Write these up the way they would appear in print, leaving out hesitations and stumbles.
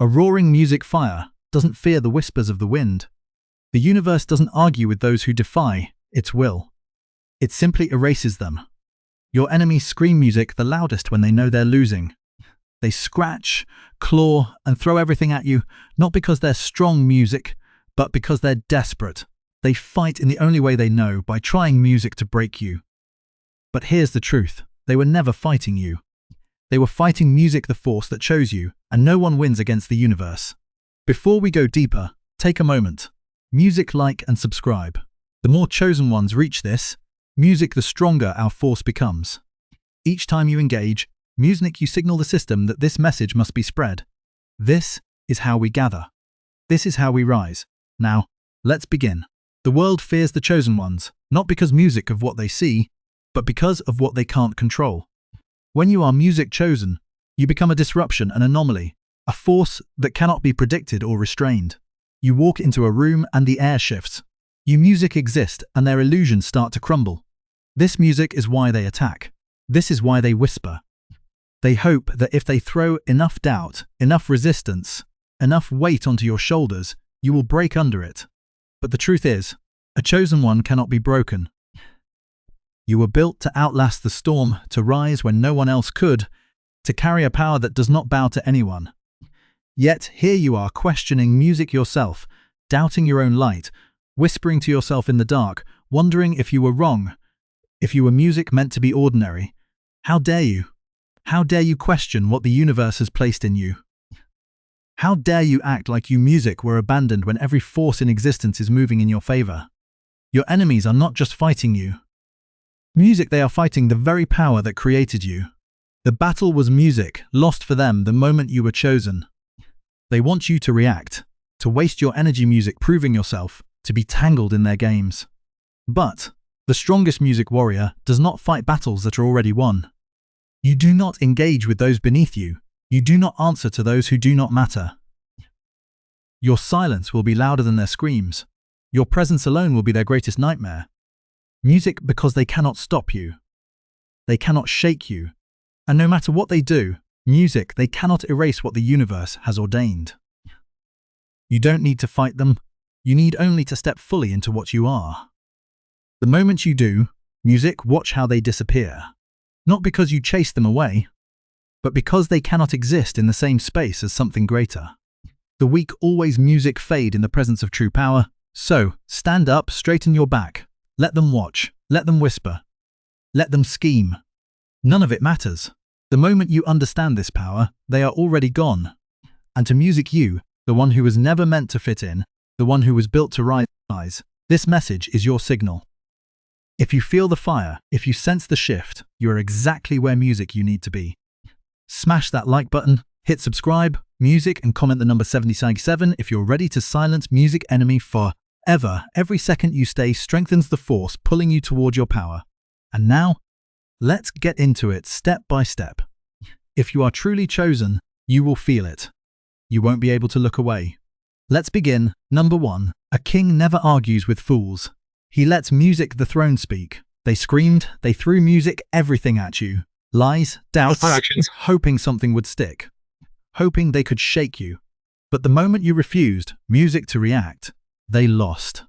A roaring music fire doesn't fear the whispers of the wind. The universe doesn't argue with those who defy its will. It simply erases them. Your enemies scream music the loudest when they know they're losing. They scratch, claw, and throw everything at you, not because they're strong music, but because they're desperate. They fight in the only way they know, by trying music to break you. But here's the truth. They were never fighting you. They were fighting music, the force that chose you, and no one wins against the universe. Before we go deeper, take a moment. Music, like and subscribe. The more chosen ones reach this, music, the stronger our force becomes. Each time you engage, music, you signal the system that this message must be spread. This is how we gather. This is how we rise. Now, let's begin. The world fears the chosen ones, not because music of what they see, but because of what they can't control. When you are music chosen, you become a disruption, an anomaly, a force that cannot be predicted or restrained. You walk into a room and the air shifts. You music exist and their illusions start to crumble. This music is why they attack. This is why they whisper. They hope that if they throw enough doubt, enough resistance, enough weight onto your shoulders, you will break under it. But the truth is, a chosen one cannot be broken. You were built to outlast the storm, to rise when no one else could, to carry a power that does not bow to anyone. Yet here you are questioning music yourself, doubting your own light, whispering to yourself in the dark, wondering if you were wrong, if you were music meant to be ordinary. How dare you? How dare you question what the universe has placed in you? How dare you act like you music were abandoned when every force in existence is moving in your favor? Your enemies are not just fighting you. Music, they are fighting the very power that created you. The battle was music, lost for them the moment you were chosen. They want you to react, to waste your energy music proving yourself, to be tangled in their games. But the strongest music warrior does not fight battles that are already won. You do not engage with those beneath you. You do not answer to those who do not matter. Your silence will be louder than their screams. Your presence alone will be their greatest nightmare. Music, because they cannot stop you. They cannot shake you. And no matter what they do, music, they cannot erase what the universe has ordained. You don't need to fight them. You need only to step fully into what you are. The moment you do, music, watch how they disappear. Not because you chase them away, but because they cannot exist in the same space as something greater. The weak always music fade in the presence of true power. So, stand up, straighten your back. Let them watch. Let them whisper. Let them scheme. None of it matters. The moment you understand this power, they are already gone. And to music, you, the one who was never meant to fit in, the one who was built to rise, this message is your signal. If you feel the fire, if you sense the shift, you are exactly where music you need to be. Smash that like button, hit subscribe, music, and comment the number 77 if you're ready to silence music enemy forever. Every second you stay strengthens the force pulling you toward your power. And now, let's get into it step by step. If you are truly chosen, you will feel it. You won't be able to look away. Let's begin. Number 1. A king never argues with fools. He lets music the throne speak. They screamed, they threw music, everything at you. Lies, doubts, hoping something would stick. Hoping they could shake you. But the moment you refused music to react, they lost.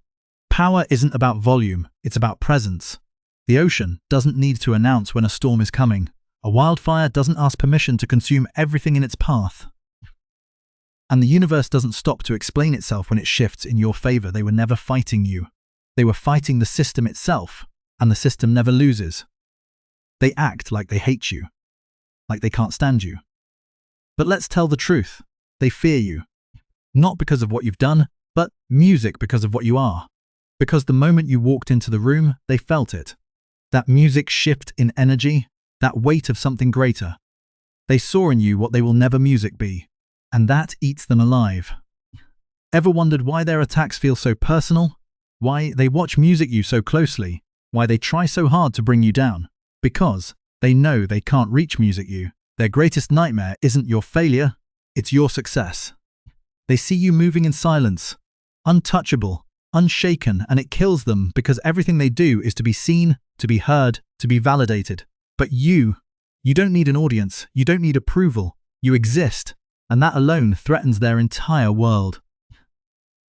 Power isn't about volume, it's about presence. The ocean doesn't need to announce when a storm is coming. A wildfire doesn't ask permission to consume everything in its path. And the universe doesn't stop to explain itself when it shifts in your favor. They were never fighting you. They were fighting the system itself, and the system never loses. They act like they hate you, like they can't stand you. But let's tell the truth. They fear you. Not because of what you've done, but music because of what you are. Because the moment you walked into the room, they felt it. That music shift in energy, that weight of something greater. They saw in you what they will never music be, and that eats them alive. Ever wondered why their attacks feel so personal? Why they watch music you so closely? Why they try so hard to bring you down? Because they know they can't reach music you. Their greatest nightmare isn't your failure, it's your success. They see you moving in silence, untouchable, unshaken, and it kills them because everything they do is to be seen, to be heard, to be validated. But you don't need an audience, you don't need approval, you exist, and that alone threatens their entire world.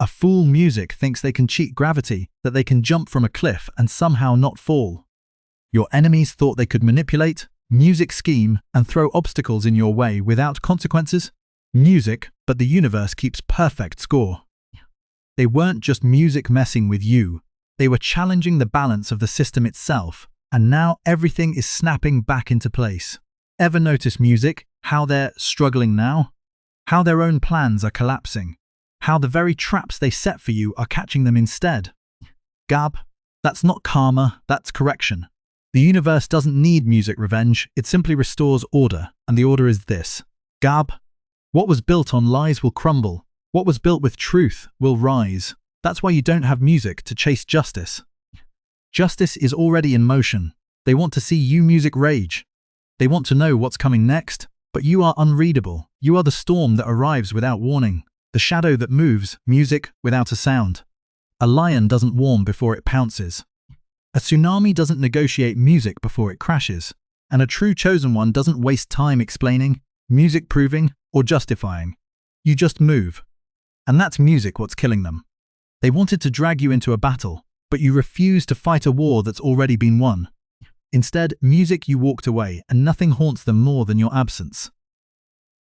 A fool music thinks they can cheat gravity, that they can jump from a cliff and somehow not fall. Your enemies thought they could manipulate, music scheme, and throw obstacles in your way without consequences. Music, but the universe keeps perfect score. They weren't just music messing with you, they were challenging the balance of the system itself, and now everything is snapping back into place. Ever notice music, how they're struggling now? How their own plans are collapsing? How the very traps they set for you are catching them instead? Gab, that's not karma, that's correction. The universe doesn't need music revenge, it simply restores order, and the order is this. Gab, what was built on lies will crumble. What was built with truth will rise. That's why you don't have music to chase justice. Justice is already in motion. They want to see you music rage. They want to know what's coming next, but you are unreadable. You are the storm that arrives without warning, the shadow that moves, music without a sound. A lion doesn't warn before it pounces. A tsunami doesn't negotiate music before it crashes. And a true chosen one doesn't waste time explaining, music proving, or justifying. You just move. And that's music what's killing them. They wanted to drag you into a battle, but you refused to fight a war that's already been won. Instead, music you walked away, and nothing haunts them more than your absence.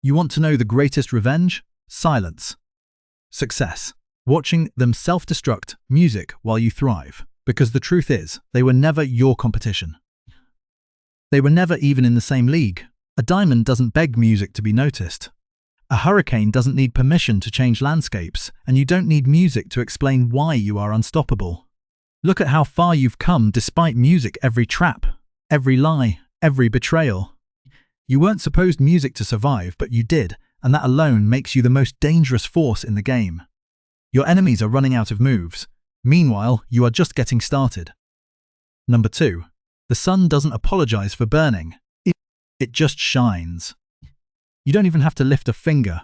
You want to know the greatest revenge? Silence. Success. Watching them self-destruct music while you thrive. Because the truth is, they were never your competition. They were never even in the same league. A diamond doesn't beg music to be noticed. A hurricane doesn't need permission to change landscapes, and you don't need music to explain why you are unstoppable. Look at how far you've come despite music, every trap, every lie, every betrayal. You weren't supposed music to survive, but you did, and that alone makes you the most dangerous force in the game. Your enemies are running out of moves. Meanwhile, you are just getting started. Number 2. The sun doesn't apologize for burning. It just shines. You don't even have to lift a finger.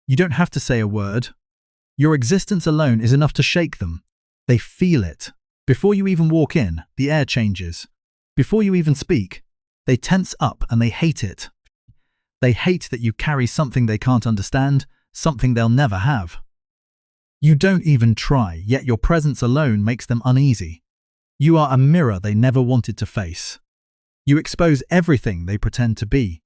You don't have to say a word. Your existence alone is enough to shake them. They feel it. Before you even walk in, the air changes. Before you even speak, they tense up and they hate it. They hate that you carry something they can't understand, something they'll never have. You don't even try, yet your presence alone makes them uneasy. You are a mirror they never wanted to face. You expose everything they pretend to be.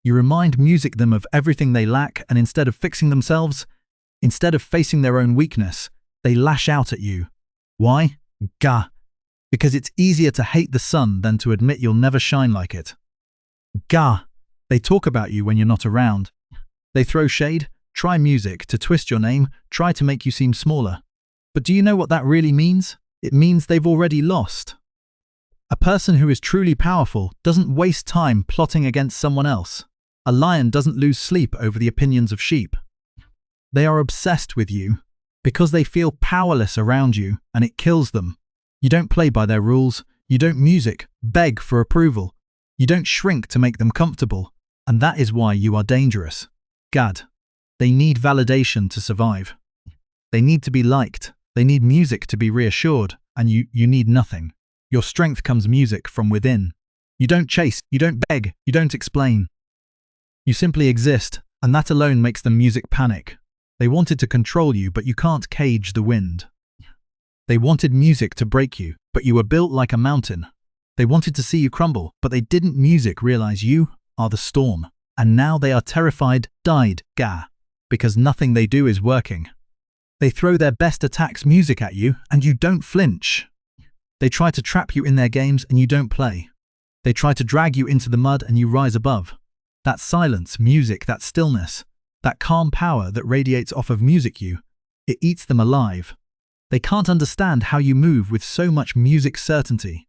You remind music them of everything they lack, and instead of fixing themselves, instead of facing their own weakness, they lash out at you. Why? Gah. Because it's easier to hate the sun than to admit you'll never shine like it. Gah. They talk about you when you're not around. They throw shade, try music to twist your name, try to make you seem smaller. But do you know what that really means? It means they've already lost. A person who is truly powerful doesn't waste time plotting against someone else. A lion doesn't lose sleep over the opinions of sheep. They are obsessed with you because they feel powerless around you, and it kills them. You don't play by their rules. You don't music, beg for approval. You don't shrink to make them comfortable. And that is why you are dangerous. Gad. They need validation to survive. They need to be liked. They need music to be reassured. And you need nothing. Your strength comes music from within. You don't chase, you don't beg, you don't explain. You simply exist, and that alone makes the music panic. They wanted to control you, but you can't cage the wind. They wanted music to break you, but you were built like a mountain. They wanted to see you crumble, but they didn't music realize you are the storm. And now they are terrified, died, gah, because nothing they do is working. They throw their best attacks music at you, and you don't flinch. They try to trap you in their games, and you don't play. They try to drag you into the mud, and you rise above. That silence, music, that stillness, that calm power that radiates off of music it eats them alive. They can't understand how you move with so much music certainty.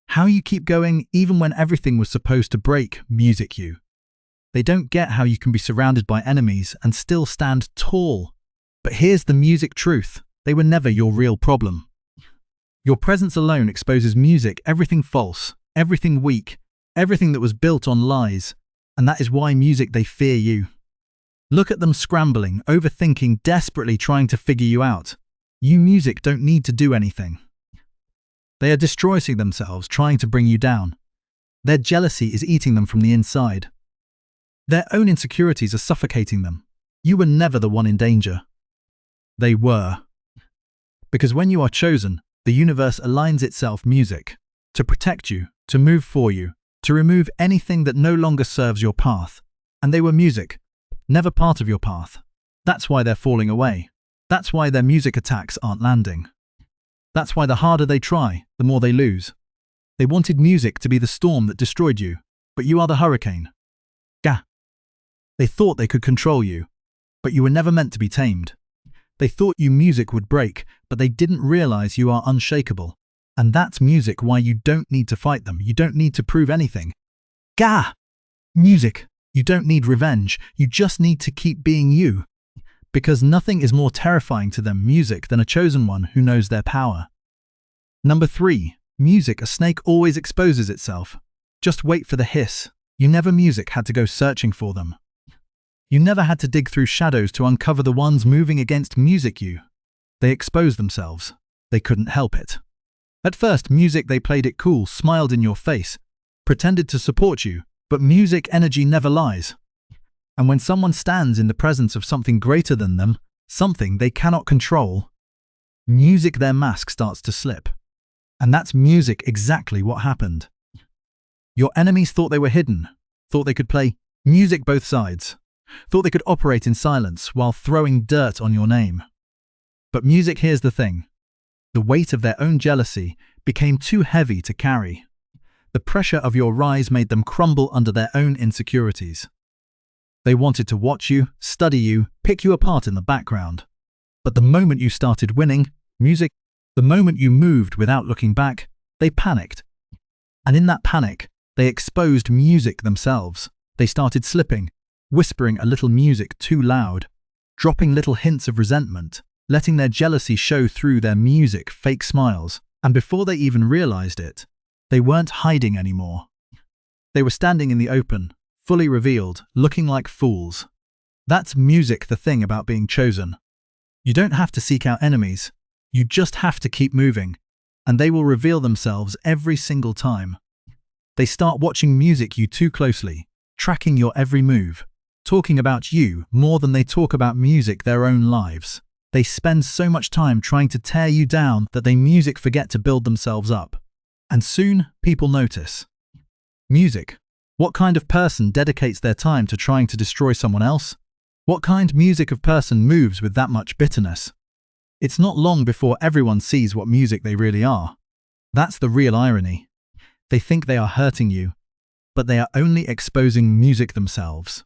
How you keep going even when everything was supposed to break music you. They don't get how you can be surrounded by enemies and still stand tall. But here's the music truth. They were never your real problem. Your presence alone exposes music, everything false, everything weak, everything that was built on lies. And that is why music they fear you. Look at them scrambling, overthinking, desperately trying to figure you out. You music don't need to do anything. They are destroying themselves, trying to bring you down. Their jealousy is eating them from the inside. Their own insecurities are suffocating them. You were never the one in danger. They were. Because when you are chosen, the universe aligns itself music to protect you, to move for you, to remove anything that no longer serves your path. And they were music, never part of your path. That's why they're falling away. That's why their music attacks aren't landing. That's why the harder they try, the more they lose. They wanted music to be the storm that destroyed you, but you are the hurricane. Gah. They thought they could control you, but you were never meant to be tamed. They thought you music would break, but they didn't realize you are unshakable. And that's music why you don't need to fight them. You don't need to prove anything. Gah! Music. You don't need revenge. You just need to keep being you. Because nothing is more terrifying to them, music, than a chosen one who knows their power. Number 3. Music. A snake always exposes itself. Just wait for the hiss. You never music had to go searching for them. You never had to dig through shadows to uncover the ones moving against music you. They exposed themselves. They couldn't help it. At first, music, they played it cool, smiled in your face, pretended to support you, but music energy never lies. And when someone stands in the presence of something greater than them, something they cannot control, music, their mask starts to slip. And that's music exactly what happened. Your enemies thought they were hidden, thought they could play music both sides, thought they could operate in silence while throwing dirt on your name. But music, here's the thing. The weight of their own jealousy became too heavy to carry. The pressure of your rise made them crumble under their own insecurities. They wanted to watch you, study you, pick you apart in the background. But the moment you started winning, music, the moment you moved without looking back, they panicked. And in that panic, they exposed music themselves. They started slipping, whispering a little music too loud, dropping little hints of resentment, letting their jealousy show through their music, fake smiles. And before they even realized it, they weren't hiding anymore. They were standing in the open, fully revealed, looking like fools. That's music, the thing about being chosen. You don't have to seek out enemies. You just have to keep moving, and they will reveal themselves every single time. They start watching music you too closely, tracking your every move, talking about you more than they talk about music, their own lives. They spend so much time trying to tear you down that they music forget to build themselves up. And soon, people notice. Music. What kind of person dedicates their time to trying to destroy someone else? What kind music of person moves with that much bitterness? It's not long before everyone sees what music they really are. That's the real irony. They think they are hurting you, but they are only exposing music themselves.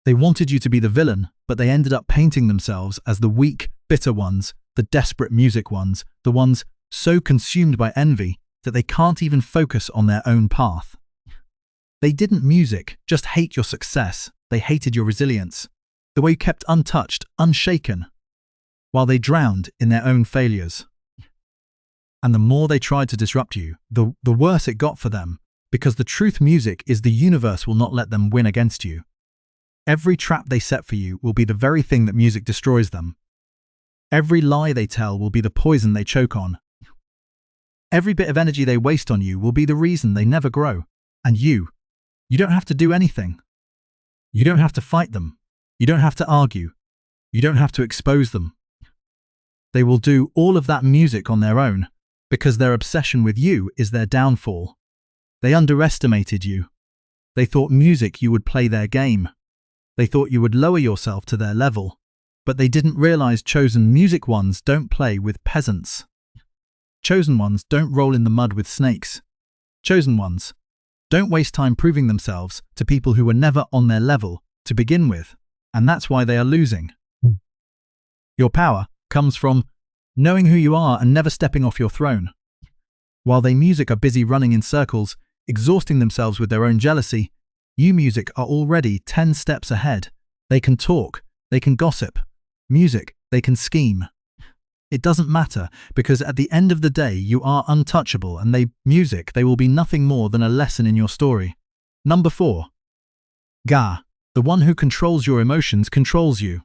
They wanted you to be the villain, but they ended up painting themselves as the weak, bitter ones, the desperate music ones, the ones so consumed by envy that they can't even focus on their own path. They didn't music just hate your success, they hated your resilience, the way you kept untouched, unshaken, while they drowned in their own failures. And the more they tried to disrupt you, the worse it got for them, because the truth, music, is the universe will not let them win against you. Every trap they set for you will be the very thing that music destroys them. Every lie they tell will be the poison they choke on. Every bit of energy they waste on you will be the reason they never grow. And you don't have to do anything. You don't have to fight them. You don't have to argue. You don't have to expose them. They will do all of that music on their own, because their obsession with you is their downfall. They underestimated you. They thought music you would play their game. They thought you would lower yourself to their level. But they didn't realize chosen music ones don't play with peasants. Chosen ones don't roll in the mud with snakes. Chosen ones don't waste time proving themselves to people who were never on their level to begin with, and that's why they are losing. Your power comes from knowing who you are and never stepping off your throne. While they music are busy running in circles, exhausting themselves with their own jealousy, you music are already 10 steps ahead. They can talk, they can gossip. Music, they can scheme. It doesn't matter, because at the end of the day you are untouchable, and they will be nothing more than a lesson in your story. Number 4. Gah. The one who controls your emotions controls you.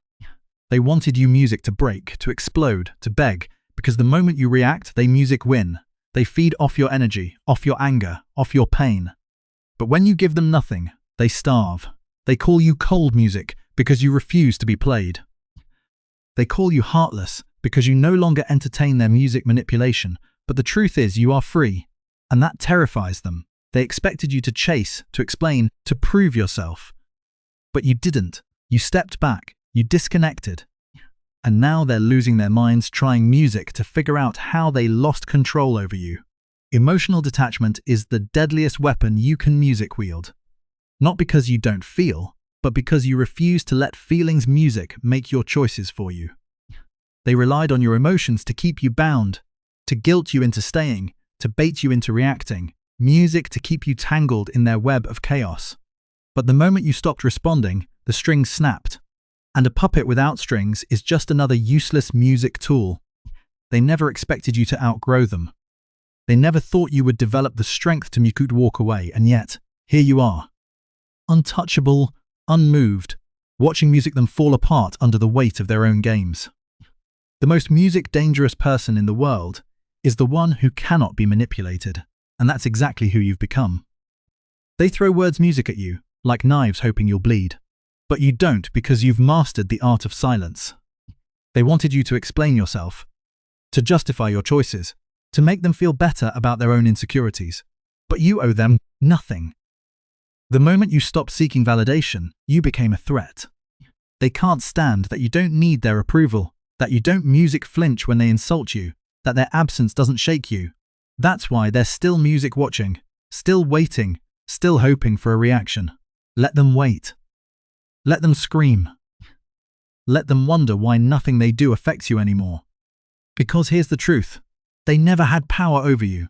They wanted you music to break, to explode, to beg, because the moment you react, they music win. They feed off your energy, off your anger, off your pain. But when you give them nothing, they starve. They call you cold music because you refuse to be played. They call you heartless because you no longer entertain their music manipulation, but the truth is you are free, and that terrifies them. They expected you to chase, to explain, to prove yourself. But you didn't. You stepped back, you disconnected. And now they're losing their minds trying music to figure out how they lost control over you. Emotional detachment is the deadliest weapon you can music wield. Not because you don't feel, but because you refuse to let feelings music make your choices for you. They relied on your emotions to keep you bound, to guilt you into staying, to bait you into reacting, music to keep you tangled in their web of chaos. But the moment you stopped responding, the strings snapped. And a puppet without strings is just another useless music tool. They never expected you to outgrow them. They never thought you would develop the strength to could walk away, and yet, here you are. Untouchable, unmoved, watching them fall apart under the weight of their own games. The most music-dangerous person in the world is the one who cannot be manipulated, and that's exactly who you've become. They throw words music at you, like knives hoping you'll bleed. But you don't because you've mastered the art of silence. They wanted you to explain yourself, to justify your choices, to make them feel better about their own insecurities. But you owe them nothing. The moment you stopped seeking validation, you became a threat. They can't stand that you don't need their approval, that you don't music flinch when they insult you, that their absence doesn't shake you. That's why they're still music watching, still waiting, still hoping for a reaction. Let them wait. Let them scream. Let them wonder why nothing they do affects you anymore. Because here's the truth. They never had power over you.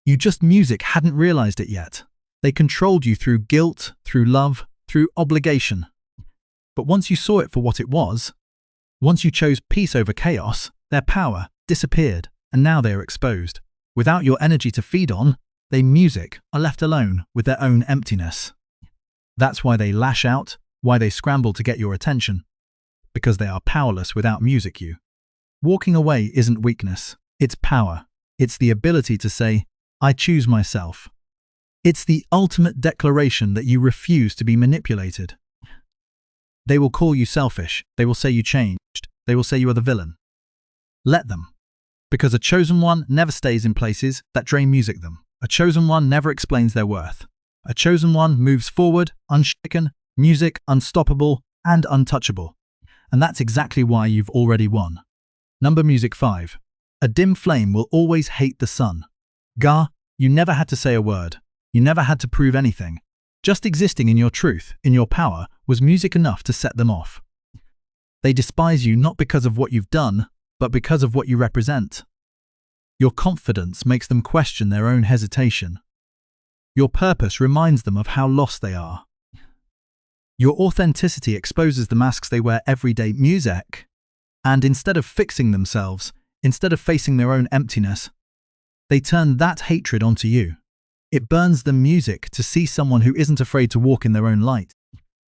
You just music hadn't realized it yet. They controlled you through guilt, through love, through obligation. But once you saw it for what it was, once you chose peace over chaos, their power disappeared, and now they are exposed. Without your energy to feed on, they music are left alone with their own emptiness. That's why they lash out, why they scramble to get your attention. Because they are powerless without music you. Walking away isn't weakness, it's power. It's the ability to say, I choose myself. It's the ultimate declaration that you refuse to be manipulated. They will call you selfish, they will say you changed, they will say you are the villain. Let them. Because a chosen one never stays in places that drain music them. A chosen one never explains their worth. A chosen one moves forward, unshaken, music unstoppable and untouchable. And that's exactly why you've already won. Number music 5. A dim flame will always hate the sun. Ga, you never had to say a word. You never had to prove anything. Just existing in your truth, in your power, was music enough to set them off. They despise you not because of what you've done, but because of what you represent. Your confidence makes them question their own hesitation. Your purpose reminds them of how lost they are. Your authenticity exposes the masks they wear every day, music. And instead of fixing themselves, instead of facing their own emptiness, they turn that hatred onto you. It burns them music to see someone who isn't afraid to walk in their own light.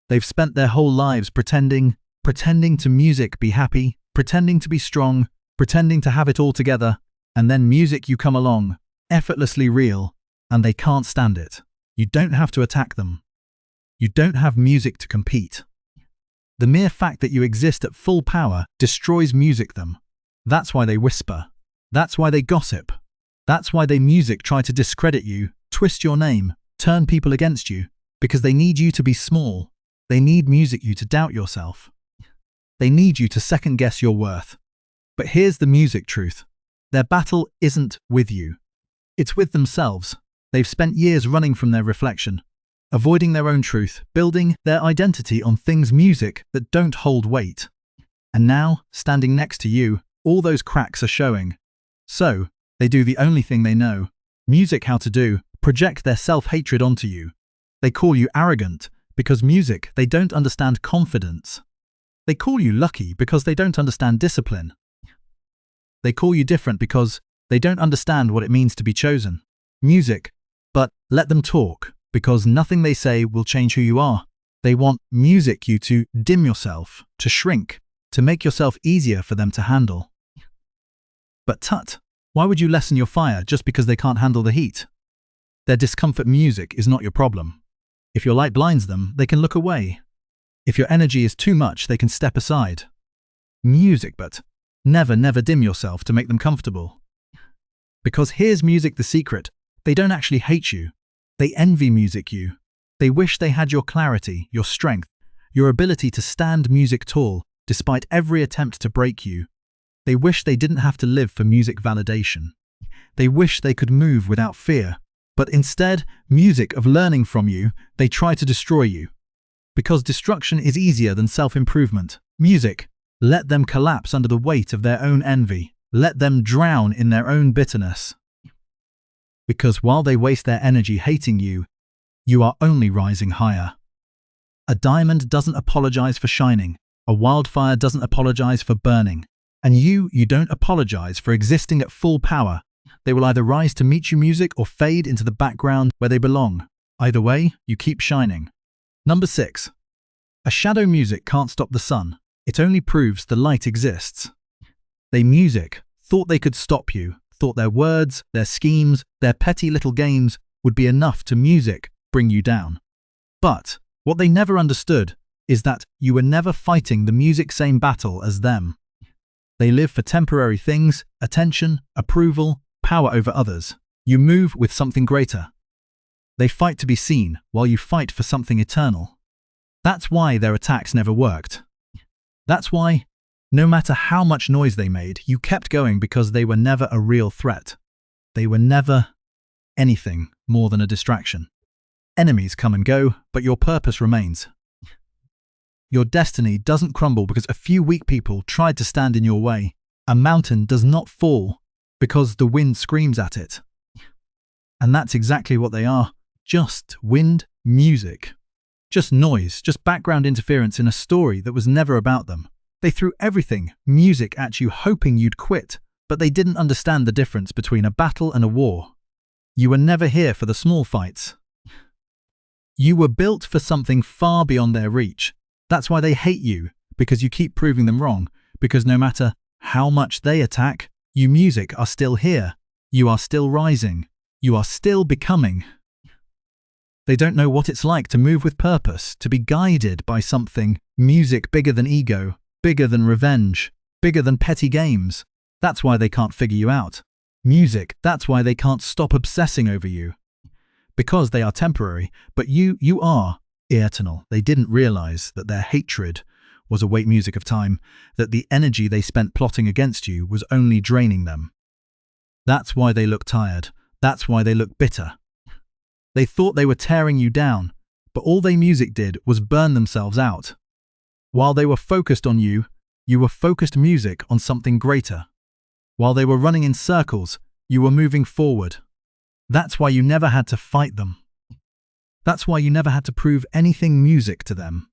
They've spent their whole lives pretending to music be happy, pretending to be strong, pretending to have it all together, and then music you come along, effortlessly real, and they can't stand it. You don't have to attack them. You don't have music to compete. The mere fact that you exist at full power destroys music them. That's why they whisper. That's why they gossip. That's why they music try to discredit you, twist your name, turn people against you, because they need you to be small. They need music you to doubt yourself. They need you to second guess your worth. But here's the music truth. Their battle isn't with you. It's with themselves. They've spent years running from their reflection, avoiding their own truth, building their identity on things music that don't hold weight. And now, standing next to you, all those cracks are showing. So, they do the only thing they know, music how to do, project their self-hatred onto you. They call you arrogant because music they don't understand confidence. They call you lucky because they don't understand discipline. They call you different because they don't understand what it means to be chosen. Music, but let them talk, because nothing they say will change who you are. They want music you to dim yourself, to shrink, to make yourself easier for them to handle. But tut, why would you lessen your fire just because they can't handle the heat? Their discomfort music is not your problem. If your light blinds them, they can look away. If your energy is too much, they can step aside. Music, but never dim yourself to make them comfortable. Because here's music the secret. They don't actually hate you. They envy music you. They wish they had your clarity, your strength, your ability to stand music tall, despite every attempt to break you. They wish they didn't have to live for music validation. They wish they could move without fear. But instead, music of learning from you, they try to destroy you. Because destruction is easier than self-improvement. Music, let them collapse under the weight of their own envy. Let them drown in their own bitterness. Because while they waste their energy hating you, you are only rising higher. A diamond doesn't apologize for shining. A wildfire doesn't apologize for burning. And you don't apologize for existing at full power. They will either rise to meet you music or fade into the background where they belong. Either way, you keep shining. Number 6. A shadow music can't stop the sun. It only proves the light exists. They music thought they could stop you, thought their words, their schemes, their petty little games would be enough to music bring you down. But what they never understood is that you were never fighting the music's same battle as them. They live for temporary things, attention, approval, power over others. You move with something greater. They fight to be seen, while you fight for something eternal. That's why their attacks never worked. That's why, no matter how much noise they made, you kept going because they were never a real threat. They were never anything more than a distraction. Enemies come and go, but your purpose remains. Your destiny doesn't crumble because a few weak people tried to stand in your way. A mountain does not fall because the wind screams at it. And that's exactly what they are. Just wind, music. Just noise, just background interference in a story that was never about them. They threw everything, music, at you hoping you'd quit, but they didn't understand the difference between a battle and a war. You were never here for the small fights. You were built for something far beyond their reach. That's why they hate you, because you keep proving them wrong, because no matter how much they attack, you music are still here. You are still rising. You are still becoming. They don't know what it's like to move with purpose, to be guided by something, music bigger than ego, bigger than revenge, bigger than petty games. That's why they can't figure you out. Music, that's why they can't stop obsessing over you. Because they are temporary, but you are eternal. They didn't realize that their hatred was a weight music of time, that the energy they spent plotting against you was only draining them. That's why they look tired. That's why they look bitter. They thought they were tearing you down, but all they music did was burn themselves out. While they were focused on you, you were focused music on something greater. While they were running in circles, you were moving forward. That's why you never had to fight them. That's why you never had to prove anything music to them.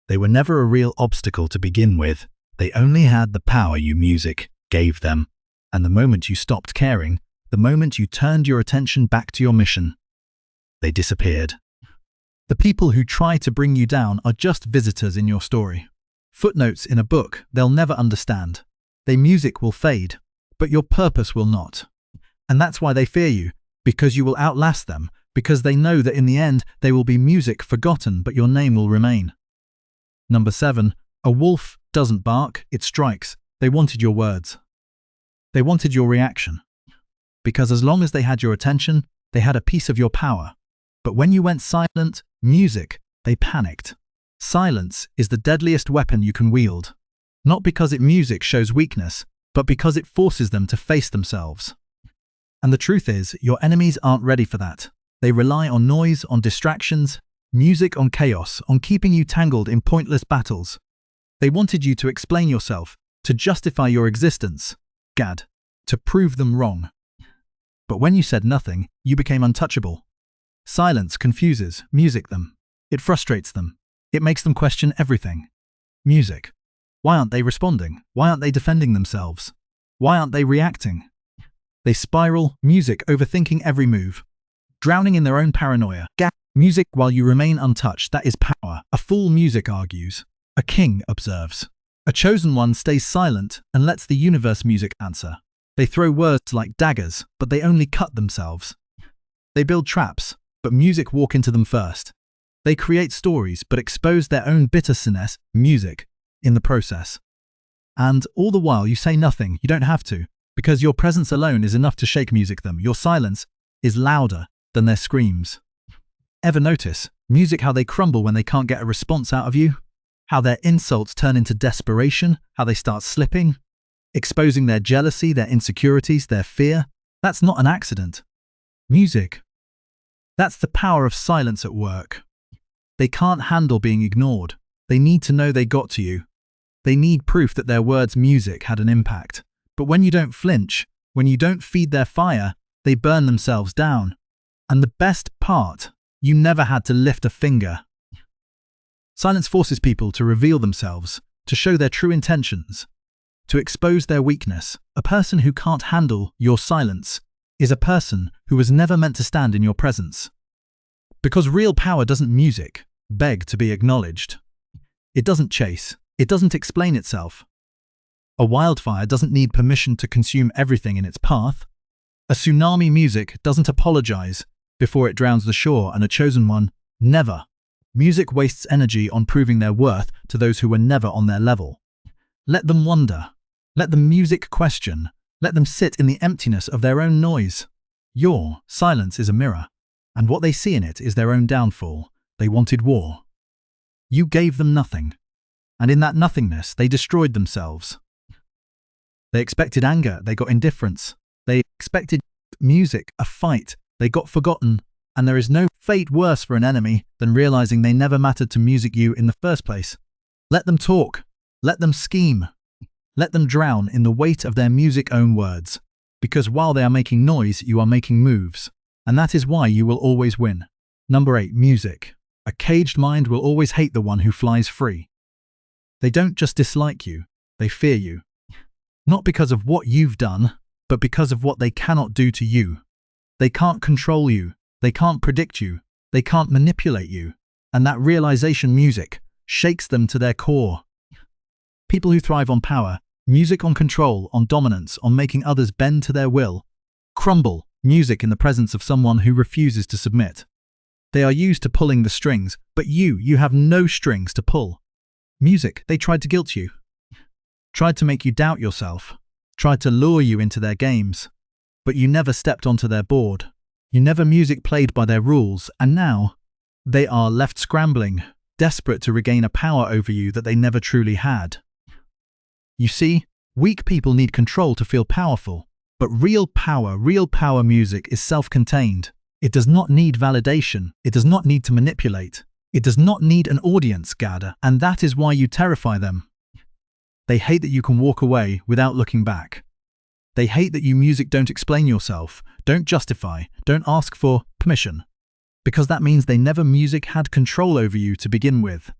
They were never a real obstacle to begin with. They only had the power you music gave them. And the moment you stopped caring, the moment you turned your attention back to your mission, they disappeared. The people who try to bring you down are just visitors in your story. Footnotes in a book they'll never understand. Their music will fade, but your purpose will not. And that's why they fear you, because you will outlast them, because they know that in the end they will be music forgotten, but your name will remain. Number 7. A wolf doesn't bark, it strikes. They wanted your words. They wanted your reaction. Because as long as they had your attention, they had a piece of your power. But when you went silent, music, they panicked. Silence is the deadliest weapon you can wield. Not because music shows weakness, but because it forces them to face themselves. And the truth is, your enemies aren't ready for that. They rely on noise, on distractions, music, on chaos, on keeping you tangled in pointless battles. They wanted you to explain yourself, to justify your existence, to prove them wrong. But when you said nothing, you became untouchable. Silence confuses music them. It frustrates them. It makes them question everything. Music. Why aren't they responding? Why aren't they defending themselves? Why aren't they reacting? They spiral, music overthinking every move, drowning in their own paranoia. Music while you remain untouched, that is power. A fool, music argues. A king observes. A chosen one stays silent and lets the universe music answer. They throw words like daggers, but they only cut themselves. They build traps, but music walk into them first. They create stories but expose their own bitterness, music, in the process. And all the while you say nothing, you don't have to, because your presence alone is enough to shake music them. Your silence is louder than their screams. Ever notice music how they crumble when they can't get a response out of you? How their insults turn into desperation, how they start slipping, exposing their jealousy, their insecurities, their fear? That's not an accident. Music. That's the power of silence at work. They can't handle being ignored. They need to know they got to you. They need proof that their words' music had an impact. But when you don't flinch, when you don't feed their fire, they burn themselves down. And the best part, you never had to lift a finger. Silence forces people to reveal themselves, to show their true intentions, to expose their weakness. A person who can't handle your silence is a person who was never meant to stand in your presence. Because real power doesn't beg to be acknowledged. It doesn't chase. It doesn't explain itself. A wildfire doesn't need permission to consume everything in its path. A tsunami music doesn't apologize before it drowns the shore, and a chosen one never. Music wastes energy on proving their worth to those who were never on their level. Let them wonder. Let the music question. Let them sit in the emptiness of their own noise. Your silence is a mirror, and what they see in it is their own downfall. They wanted war. You gave them nothing. And in that nothingness, they destroyed themselves. They expected anger, they got indifference. They expected music, a fight, they got forgotten. And there is no fate worse for an enemy than realizing they never mattered to music you in the first place. Let them talk. Let them scheme. Let them drown in the weight of their music-own words. Because while they are making noise, you are making moves. And that is why you will always win. Number 8, music. A caged mind will always hate the one who flies free. They don't just dislike you, they fear you. Not because of what you've done, but because of what they cannot do to you. They can't control you, they can't predict you, they can't manipulate you. And that realization music shakes them to their core. People who thrive on power, music on control, on dominance, on making others bend to their will, crumble, music in the presence of someone who refuses to submit. They are used to pulling the strings, but you have no strings to pull. Music, they tried to guilt you, tried to make you doubt yourself, tried to lure you into their games, but you never stepped onto their board. You never music played by their rules, and now they are left scrambling, desperate to regain a power over you that they never truly had. You see, weak people need control to feel powerful, but real power music is self-contained. It does not need validation, it does not need to manipulate. It does not need an audience gather, and that is why you terrify them. They hate that you can walk away without looking back. They hate that you music don't explain yourself, don't justify, don't ask for permission. Because that means they never music had control over you to begin with.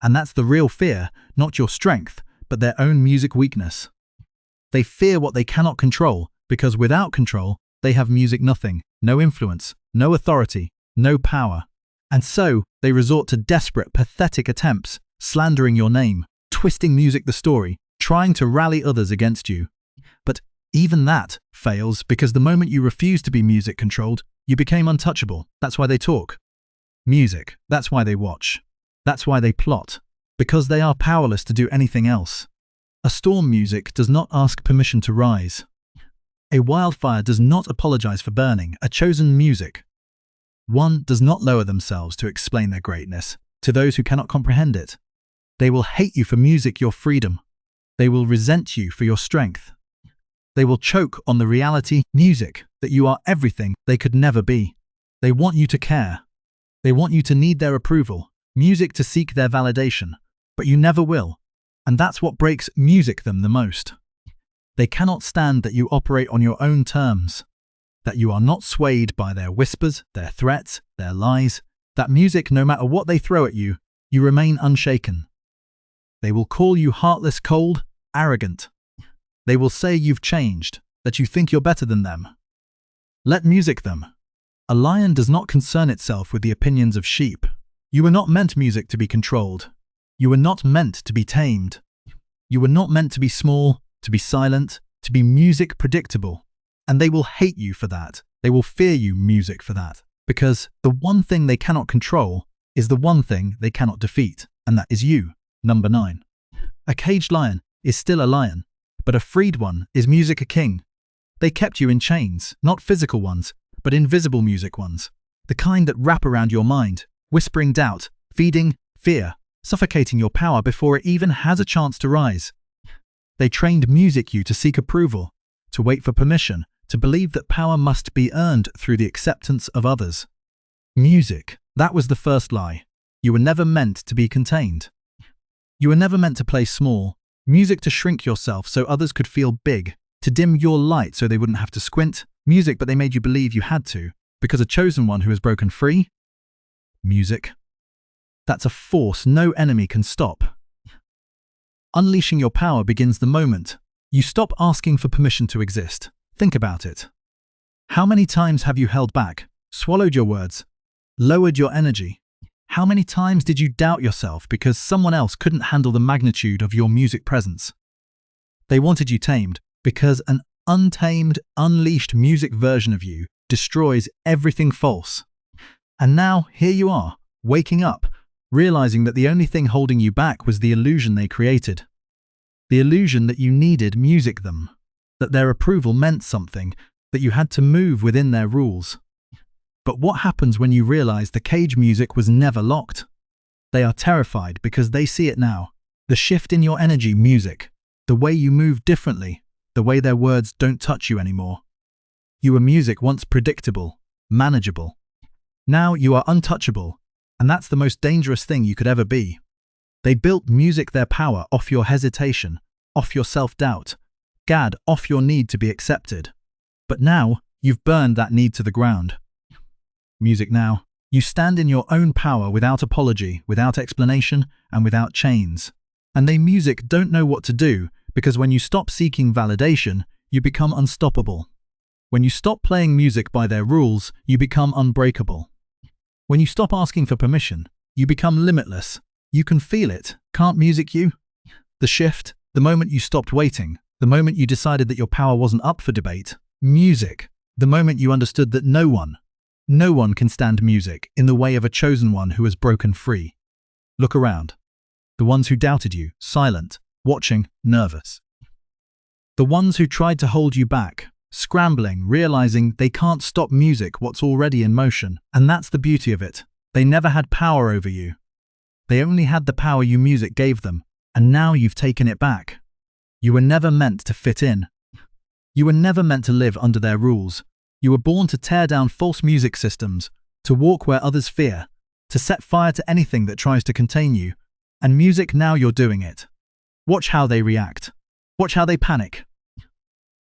And that's the real fear, not your strength, but their own music weakness. They fear what they cannot control, because without control, they have music nothing, no influence, no authority, no power. And so, they resort to desperate, pathetic attempts, slandering your name, twisting music the story, trying to rally others against you. But even that fails because the moment you refuse to be music controlled, you became untouchable. That's why they talk. Music, that's why they watch. That's why they plot. Because they are powerless to do anything else. A storm music does not ask permission to rise. A wildfire does not apologize for burning. A chosen music one does not lower themselves to explain their greatness to those who cannot comprehend it. They will hate you for music, your freedom. They will resent you for your strength. They will choke on the reality, music, that you are everything they could never be. They want you to care. They want you to need their approval, music to seek their validation, but you never will. And that's what breaks music them the most. They cannot stand that you operate on your own terms, that you are not swayed by their whispers, their threats, their lies, that music, no matter what they throw at you, you remain unshaken. They will call you heartless, cold, arrogant. They will say you've changed, that you think you're better than them. Let music them. A lion does not concern itself with the opinions of sheep. You were not meant music to be controlled. You were not meant to be tamed. You were not meant to be small, to be silent, to be music predictable. And they will hate you for that. They will fear you, music, for that. Because the one thing they cannot control is the one thing they cannot defeat, and that is you. Number 9. A caged lion is still a lion, but a freed one is music a king. They kept you in chains, not physical ones, but invisible music ones. The kind that wrap around your mind, whispering doubt, feeding fear, suffocating your power before it even has a chance to rise. They trained music you to seek approval, to wait for permission, to believe that power must be earned through the acceptance of others. Music, that was the first lie. You were never meant to be contained. You were never meant to play small. Music to shrink yourself so others could feel big, to dim your light so they wouldn't have to squint. Music, but they made you believe you had to, because a chosen one who has broken free? Music. That's a force no enemy can stop. Unleashing your power begins the moment you stop asking for permission to exist. Think about it. How many times have you held back, swallowed your words, lowered your energy? How many times did you doubt yourself because someone else couldn't handle the magnitude of your music presence? They wanted you tamed because an untamed, unleashed music version of you destroys everything false. And now, here you are, waking up, realizing that the only thing holding you back was the illusion they created. The illusion that you needed music them, that their approval meant something, that you had to move within their rules. But what happens when you realize the cage music was never locked? They are terrified because they see it now. The shift in your energy, music, the way you move differently, the way their words don't touch you anymore. You were music once predictable, manageable. Now you are untouchable, and that's the most dangerous thing you could ever be. They built music their power off your hesitation, off your self-doubt, Gad, off your need to be accepted. But now, you've burned that need to the ground. Music now, you stand in your own power without apology, without explanation, and without chains. And they music don't know what to do, because when you stop seeking validation, you become unstoppable. When you stop playing music by their rules, you become unbreakable. When you stop asking for permission, you become limitless. You can feel it, can't music you? The shift, the moment you stopped waiting, the moment you decided that your power wasn't up for debate. Music, the moment you understood that no one can stand music in the way of a chosen one who has broken free. Look around. The ones who doubted you, silent, watching, nervous. The ones who tried to hold you back, scrambling, realizing they can't stop music what's already in motion. And that's the beauty of it. They never had power over you. They only had the power you music gave them, and now you've taken it back. You were never meant to fit in. You were never meant to live under their rules. You were born to tear down false music systems, to walk where others fear, to set fire to anything that tries to contain you. And music, now you're doing it. Watch how they react. Watch how they panic.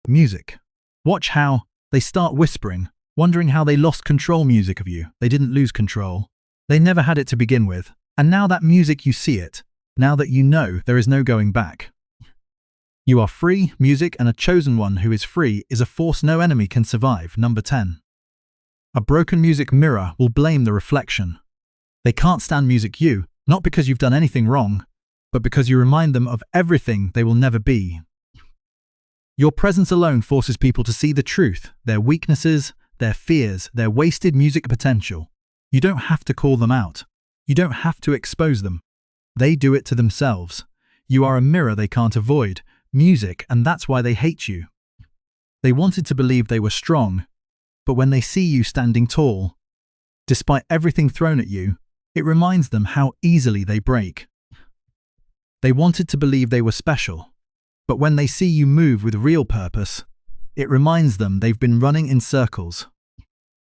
Music. Watch how they start whispering, wondering how they lost control. Music of you. They didn't lose control. They never had it to begin with. And now that music, you see it. Now that you know there is no going back. You are free, music, and a chosen one who is free is a force no enemy can survive. Number 10. A broken music mirror will blame the reflection. They can't stand music you, not because you've done anything wrong, but because you remind them of everything they will never be. Your presence alone forces people to see the truth, their weaknesses, their fears, their wasted music potential. You don't have to call them out. You don't have to expose them. They do it to themselves. You are a mirror they can't avoid. Music, and that's why they hate you. They wanted to believe they were strong, but when they see you standing tall, despite everything thrown at you, it reminds them how easily they break. They wanted to believe they were special, but when they see you move with real purpose, it reminds them they've been running in circles.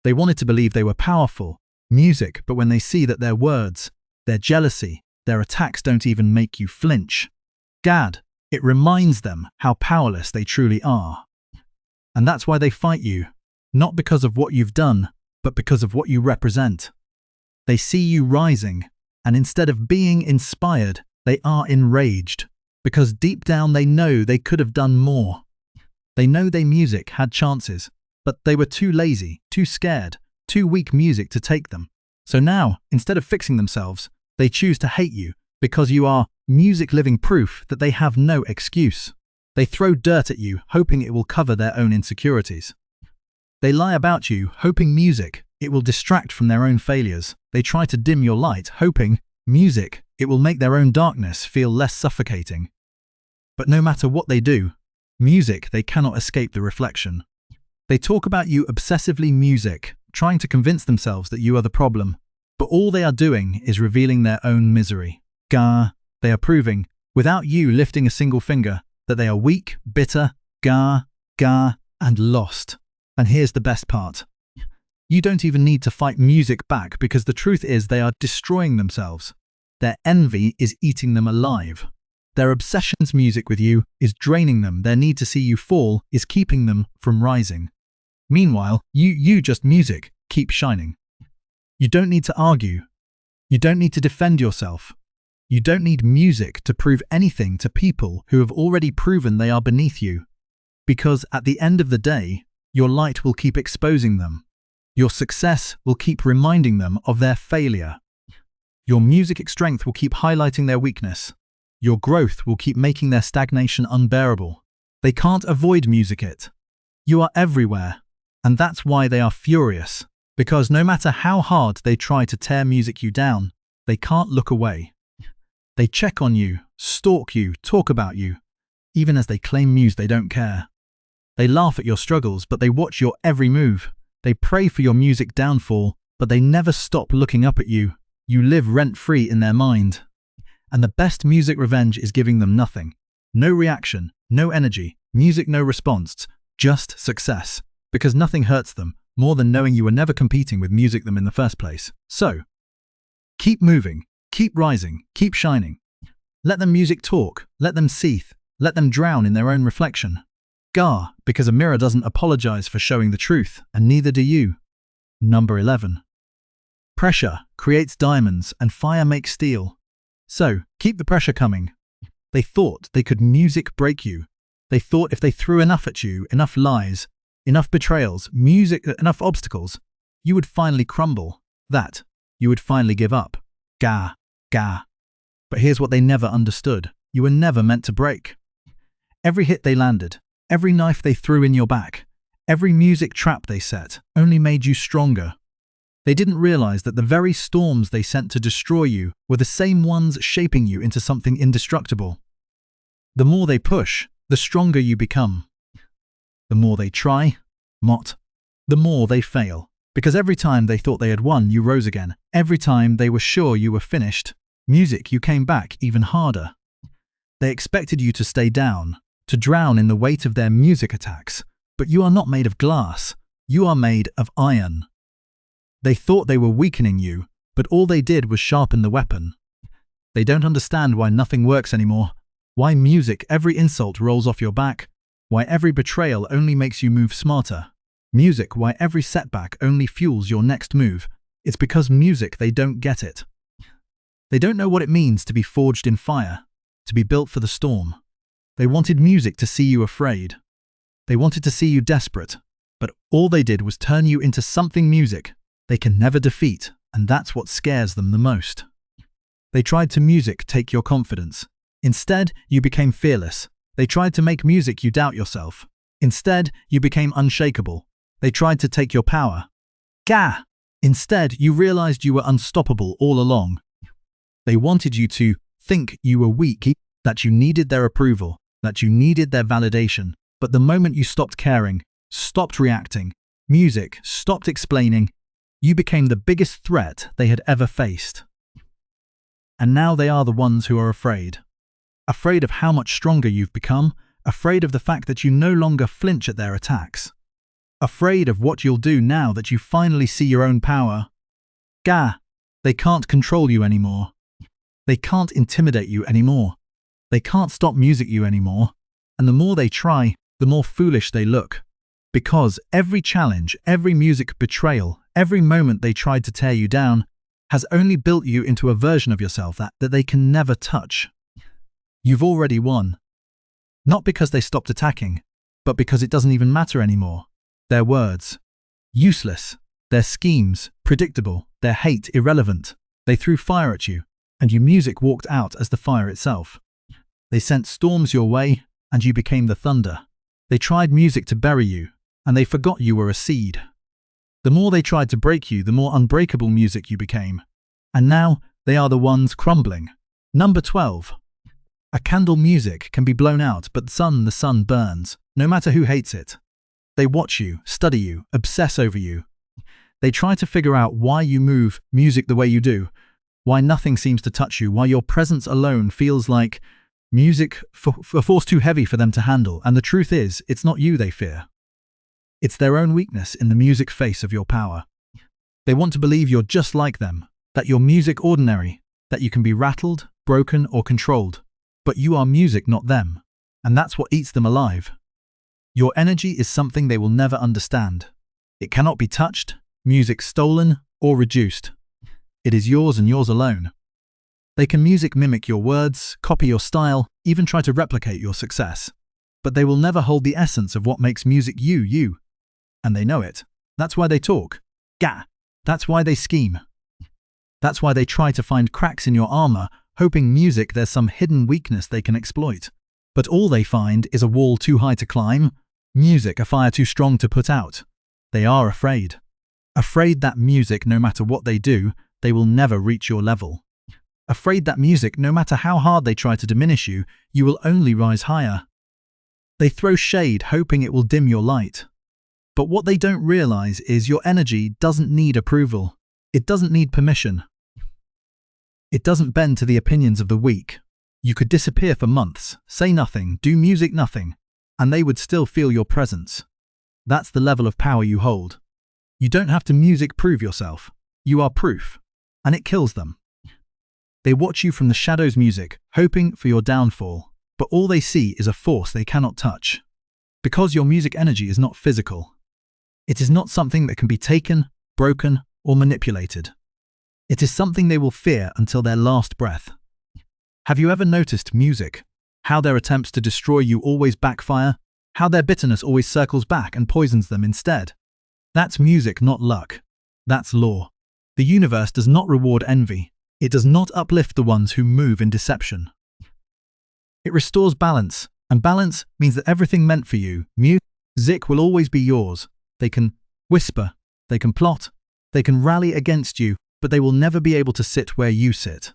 They wanted to believe they were powerful, music, but when they see that their words, their jealousy, their attacks don't even make you flinch, Gad, it reminds them how powerless they truly are. And that's why they fight you, not because of what you've done, but because of what you represent. They see you rising, and instead of being inspired, they are enraged, because deep down they know they could have done more. They know their music had chances, but they were too lazy, too scared, too weak music to take them. So now, instead of fixing themselves, they choose to hate you because you are music living proof that they have no excuse. They throw dirt at you, hoping it will cover their own insecurities. They lie about you, hoping music, It will distract from their own failures. They try to dim your light, hoping, music, it will make their own darkness feel less suffocating. But no matter what they do, music, they cannot escape the reflection. They talk about you obsessively, music, trying to convince themselves that you are the problem. But all they are doing is revealing their own misery. Gah, they are proving, without you lifting a single finger, that they are weak, bitter, gah, and lost. And here's the best part. You don't even need to fight music back, because the truth is they are destroying themselves. Their envy is eating them alive. Their obsession's music with you is draining them. Their need to see you fall is keeping them from rising. Meanwhile, you just music, keep shining. You don't need to argue. You don't need to defend yourself. You don't need music to prove anything to people who have already proven they are beneath you. Because at the end of the day, your light will keep exposing them. Your success will keep reminding them of their failure. Your music strength will keep highlighting their weakness. Your growth will keep making their stagnation unbearable. They can't avoid music it. You are everywhere, and that's why they are furious. Because no matter how hard they try to tear music you down, they can't look away. They check on you, stalk you, talk about you, even as they claim music they don't care. They laugh at your struggles, but they watch your every move. They pray for your music downfall, but they never stop looking up at you. You live rent-free in their mind. And the best music revenge is giving them nothing. No reaction, no energy, music no response, just success. Because nothing hurts them more than knowing you were never competing with music them in the first place. So, keep moving, keep rising, keep shining. Let them music talk, let them seethe, let them drown in their own reflection. Gah, because a mirror doesn't apologize for showing the truth, and neither do you. Number 11. Pressure creates diamonds and fire makes steel. So, keep the pressure coming. They thought they could music break you. They thought if they threw enough at you, enough lies, enough betrayals, music, enough obstacles, you would finally crumble. That you would finally give up. Gah. But here's what they never understood. You were never meant to break. Every hit they landed, every knife they threw in your back, every music trap they set only made you stronger. They didn't realize that the very storms they sent to destroy you were the same ones shaping you into something indestructible. The more they push, the stronger you become. The more they try, the more they fail. Because every time they thought they had won, you rose again. Every time they were sure you were finished, music, you came back even harder. They expected you to stay down, to drown in the weight of their music attacks. But you are not made of glass. You are made of iron. They thought they were weakening you, but all they did was sharpen the weapon. They don't understand why nothing works anymore, why music, every insult rolls off your back, why every betrayal only makes you move smarter. Music, why every setback only fuels your next move. It's because music, they don't get it. They don't know what it means to be forged in fire, to be built for the storm. They wanted music to see you afraid. They wanted to see you desperate, but all they did was turn you into something music they can never defeat, and that's what scares them the most. They tried to music take your confidence. Instead, you became fearless. They tried to make music you doubt yourself. Instead, you became unshakable. They tried to take your power. Gah! Instead, you realized you were unstoppable all along. They wanted you to think you were weak, that you needed their approval, that you needed their validation. But the moment you stopped caring, stopped reacting, music stopped explaining, you became the biggest threat they had ever faced. And now they are the ones who are afraid. Afraid of how much stronger you've become, afraid of the fact that you no longer flinch at their attacks. Afraid of what you'll do now that you finally see your own power. Gah! They can't control you anymore. They can't intimidate you anymore. They can't stop music you anymore. And the more they try, the more foolish they look. Because every challenge, every music betrayal, every moment they tried to tear you down has only built you into a version of yourself that they can never touch. You've already won. Not because they stopped attacking, but because it doesn't even matter anymore. Their words, useless. Their schemes, predictable. Their hate, irrelevant. They threw fire at you, and your music walked out as the fire itself. They sent storms your way, and you became the thunder. They tried music to bury you, and they forgot you were a seed. The more they tried to break you, the more unbreakable music you became. And now, they are the ones crumbling. Number 12. A candle music can be blown out, but the sun burns, no matter who hates it. They watch you, study you, obsess over you. They try to figure out why you move music the way you do, why nothing seems to touch you, why your presence alone feels like music, a force too heavy for them to handle. And the truth is, it's not you they fear. It's their own weakness in the music face of your power. They want to believe you're just like them, that your music ordinary, that you can be rattled, broken, or controlled. But you are music, not them. And that's what eats them alive. Your energy is something they will never understand. It cannot be touched, music stolen, or reduced. It is yours and yours alone. They can music mimic your words, copy your style, even try to replicate your success. But they will never hold the essence of what makes music you. And they know it. That's why they talk. That's why they scheme. That's why they try to find cracks in your armor, hoping music there's some hidden weakness they can exploit. But all they find is a wall too high to climb, music a fire too strong to put out. They are afraid. Afraid that music, no matter what they do, they will never reach your level. Afraid that music, no matter how hard they try to diminish you, you will only rise higher. They throw shade, hoping it will dim your light. But what they don't realize is your energy doesn't need approval. It doesn't need permission. It doesn't bend to the opinions of the weak. You could disappear for months, say nothing, do music nothing, and they would still feel your presence. That's the level of power you hold. You don't have to music prove yourself. You are proof. And it kills them. They watch you from the shadows music, hoping for your downfall, but all they see is a force they cannot touch. Because your music energy is not physical. It is not something that can be taken, broken, or manipulated. It is something they will fear until their last breath. Have you ever noticed music? How their attempts to destroy you always backfire? How their bitterness always circles back and poisons them instead? That's music, not luck. That's law. The universe does not reward envy. It does not uplift the ones who move in deception. It restores balance, and balance means that everything meant for you, music, will always be yours. They can whisper, they can plot, they can rally against you, but they will never be able to sit where you sit.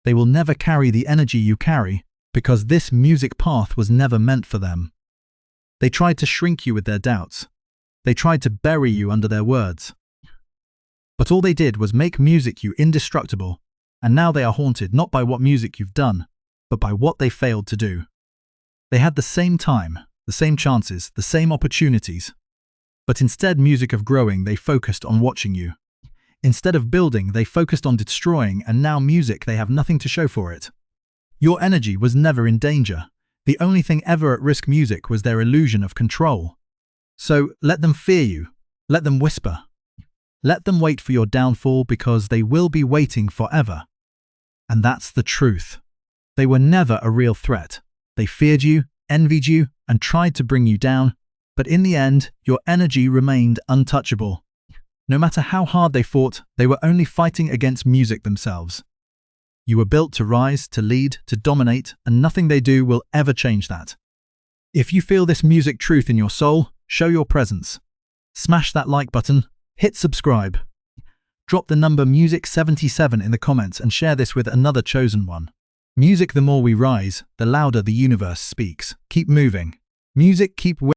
They will never carry the energy you carry, because this music path was never meant for them. They tried to shrink you with their doubts. They tried to bury you under their words. But all they did was make music you indestructible, and now they are haunted not by what music you've done, but by what they failed to do. They had the same time, the same chances, the same opportunities. But instead music of growing, they focused on watching you. Instead of building, they focused on destroying, and now music, they have nothing to show for it. Your energy was never in danger. The only thing ever at risk music was their illusion of control. So let them fear you. Let them whisper. Let them wait for your downfall, because they will be waiting forever. And that's the truth. They were never a real threat. They feared you, envied you, and tried to bring you down. But in the end, your energy remained untouchable. No matter how hard they fought, they were only fighting against music themselves. You were built to rise, to lead, to dominate, and nothing they do will ever change that. If you feel this music truth in your soul, show your presence. Smash that like button, hit subscribe. Drop the number music77 in the comments and share this with another chosen one. Music, the more we rise, the louder the universe speaks. Keep moving. Music, keep